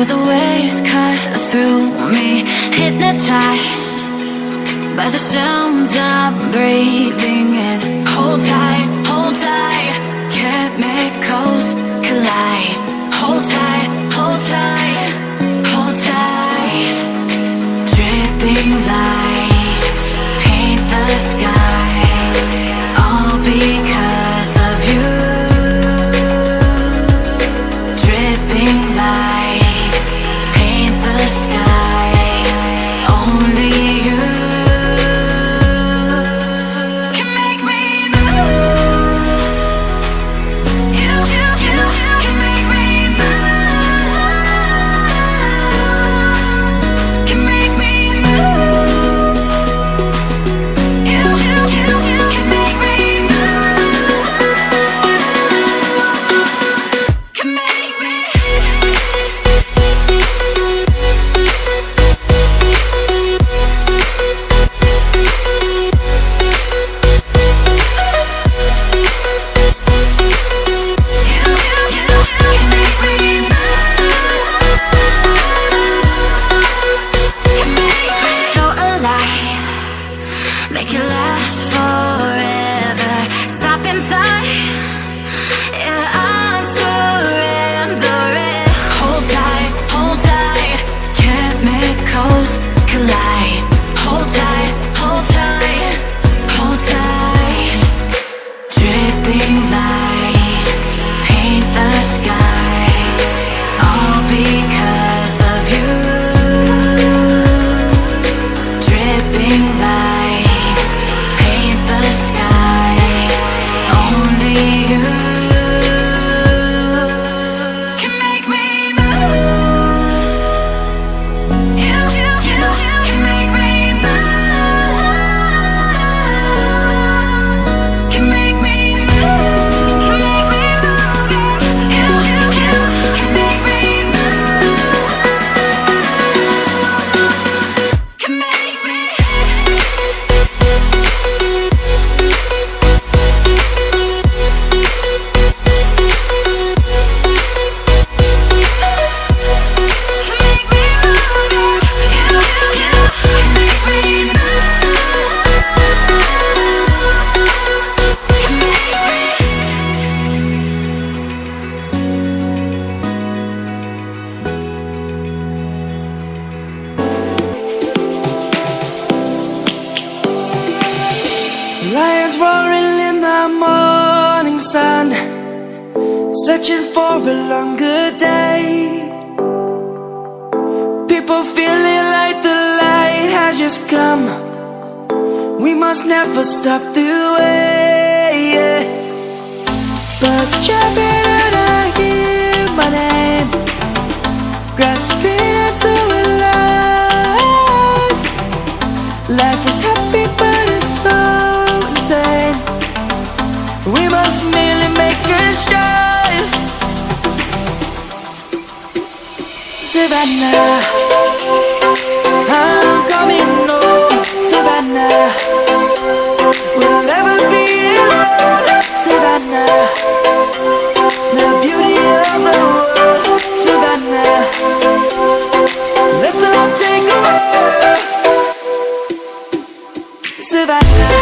the waves cut through me, hypnotized by the sounds I'm breathing in. Hold tight, chemicals collide. Hold tight, hold tight, hold tight. Dripping lights paint the skies, all because of you. Dripping lights paint the skies, only you can make me move. You can make me move. Can make me move. You can make me move. Can make me. So alive, make it last forever. Stop in time, yeah, I'm surrendering. Hold tight, chemicals collide. Hold tight, hold tight, hold tight. Dripping lights paint the skies, all because of you. Dripping lights paint the skies, only you can make me move. You can make me move. Can make me move. Can make me move. You can make me move. Can make me. Lions roaring in the morning sun, searching for a longer day. People feeling like the light has just come. We must never stop the way. Birds jumping and I hear my name, grasping into a life. Life is happy but it's so insane. We must merely make a start. Savannah, I'm coming home. Savannah, we'll never be alone. Savannah, the beauty of the world. Savannah, let's all take a walk. Savannah.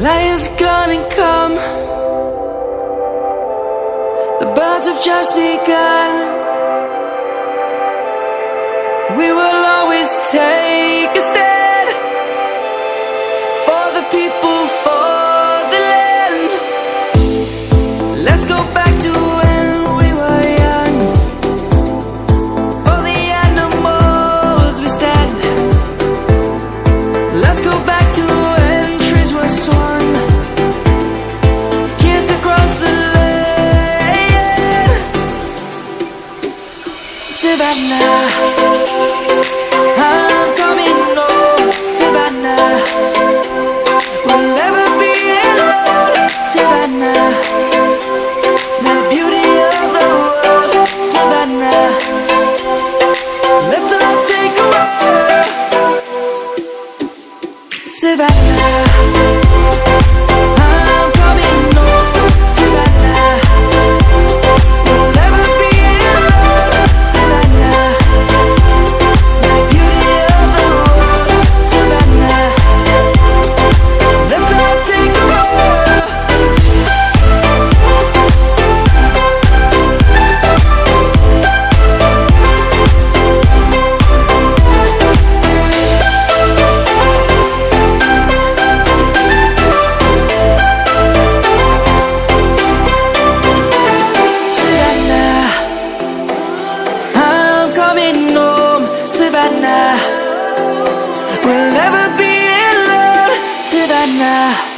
Lion's gonna come. The birds have just begun. We will always take a stand for the people, for the land. Let's go back to when we were young. For the animals we stand. Let's go back to when trees were swung, kids across the land. Savannah, I'm coming home. Savannah, we'll never be alone. Savannah, the beauty of Savannah, I'm coming home, Savannah. We'll never be alone, Savannah. The beauty of the world, Savannah. Let's all take a roll. Savannah, I'm coming home, Savannah. We'll never be alone, Savannah.